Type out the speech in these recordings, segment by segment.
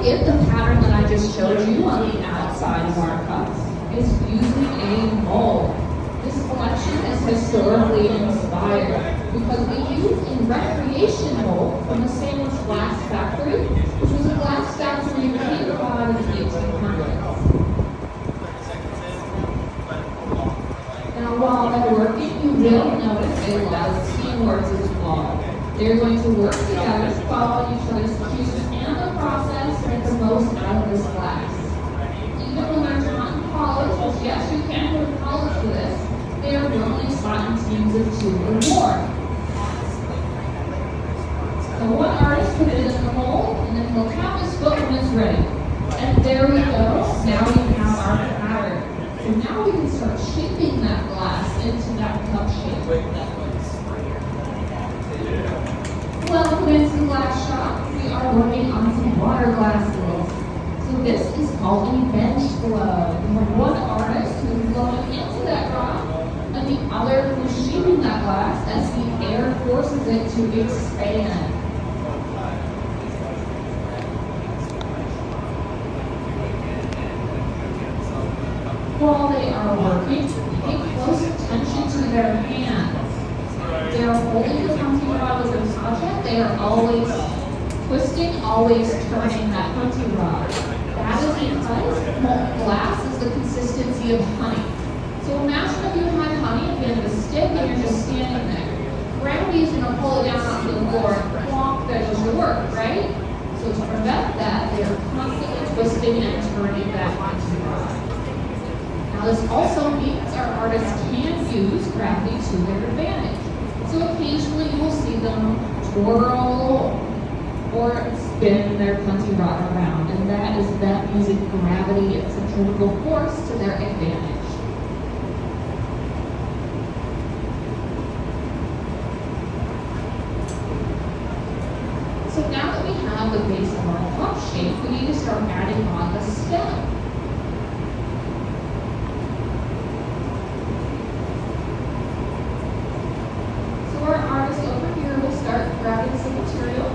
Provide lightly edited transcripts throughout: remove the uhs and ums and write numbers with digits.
if the pattern that I just showed you on the outside of our cups is using a mold. This collection is historically inspired because we use a recreation mold from the Sandwich Glass Factory, which was a glass factory in Cape Cod in the 1800s. Now, while they're working, you will notice a lot of teamwork as well. They're going to work together to follow each other's cues and the process to get the most out of this glass. Even when they're not in college, which yes, you can go to college for this, they are normally taught in teams of 2 or more. So one artist put it in the mold, and then he'll tap his foot when it's ready. And there we go. Now we have our pattern. So now we can start shaping that glass into that cup shape. Welcome into the glass shop. We are working on some water glasses. So this is called a bench glow. We have one artist who's blowing into that rock, and the other who's shaping that glass as the air forces it to expand. While they are working, pay close attention to their hands. They are holding the hunting rod with their project. They are always twisting, always turning that hunting rod. That is because molten glass is the consistency of honey. So imagine if you had honey at the end of a stick and you're just standing there. Gravity is going to pull it down onto the floor and plonk, that does your work, right? So to prevent that, they are constantly twisting and turning that hunting rod. Now this also means our artists can use gravity to their advantage. So occasionally you will see them twirl or spin their hunting rod around, and that is them using gravity and centrifugal force to their advantage. So now that we have the base of our cup shape, we need to start adding on the stem. Our artist over here will start grabbing some material.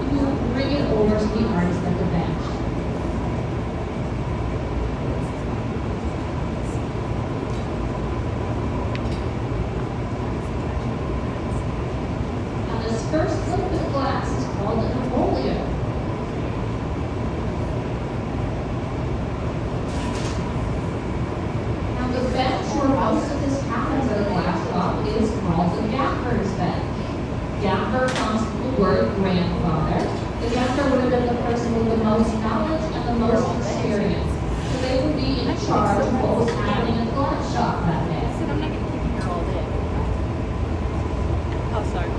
And we'll bring it over to the artist at the bench. Now this first liquid glass is called an folio. The bench where most of this happens at a glass shop is called the gaffer's bench. Gaffer comes from the word grandfather. The gaffer would have been the person with the most knowledge and the most experience. So they would be in charge of what was happening at the glass shop that day. I'm not going to keep you here all day. Oh, sorry.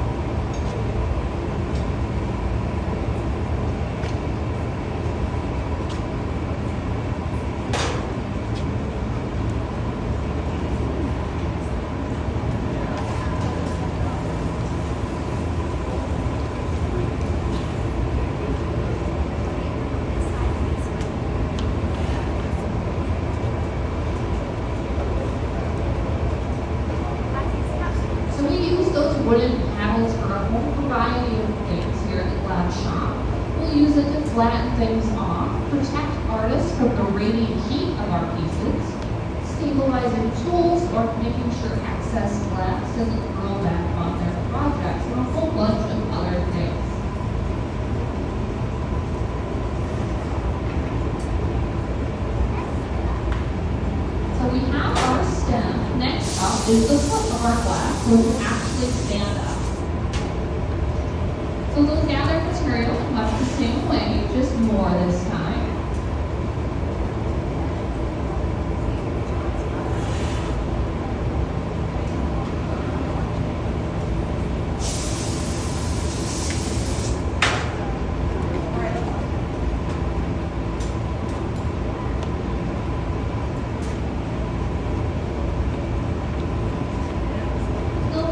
Wooden paddles for a whole variety of things here at the glass shop. We'll use it to flatten things off, protect artists from the radiant heat of our pieces, stabilizing tools, or making sure excess glass doesn't roll back on their projects, and a whole bunch of other things. So we have our stem. Next up is the foot of our glass, so we can actually stand up. So they'll gather material in much the same way, just more this time.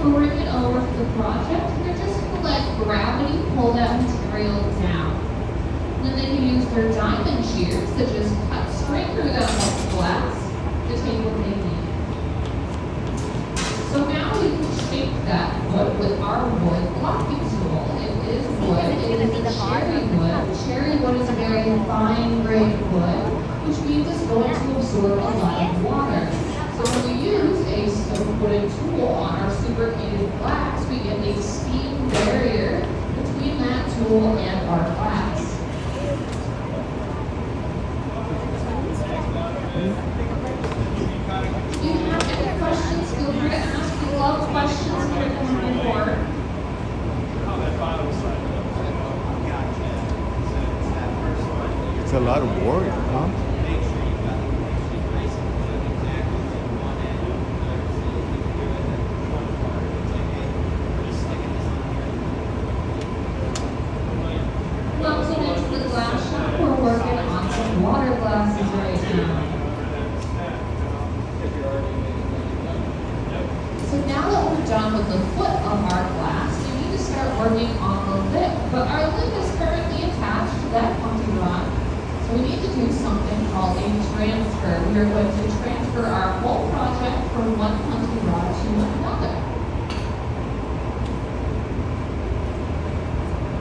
Bring it over to the project, and they're just going to let gravity pull that material down. And then they can use their diamond shears to just cut straight through that molten glass to take what they need. So now we can shape that wood with our wood blocking tool. If is wood. It is a cherry wood. Cherry wood is a very fine grade wood, which means it's going to absorb a lot of water. So when we use a soap-coated tool on our superheated glass, we get a steam barrier between that tool and our glass. If you have any questions, feel free to ask. We love questions here at the board. It's a lot of work, huh? Welcome into the glass shop. We're working on some water glasses right now. So now that we're done with the foot of our glass, we need to start working on the lip. But our lip is currently attached to that pointy rod. So we need to do something called a transfer. We are going to transfer our whole project from one pointy rod to another.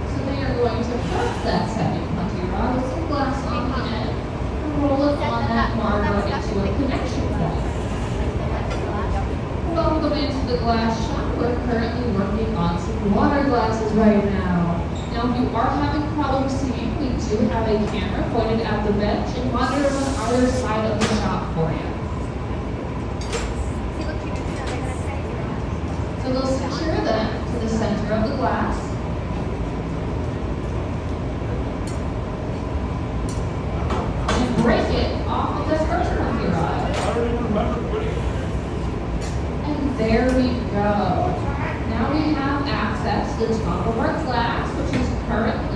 So they are going to press that second pointy rod with some glass on the end and roll it on that marker into a connection point. Welcome into the glass shop. We're currently working on some water glasses right now. Now, if you are having problems seeing, we do have a camera pointed at the bench and monitor on either side of the shop for you. So we'll secure them to the center of the glass. And break it off of the first pointy rod. I don't even remember putting it. And there we go. Now we have access to the top of our glass, which is currently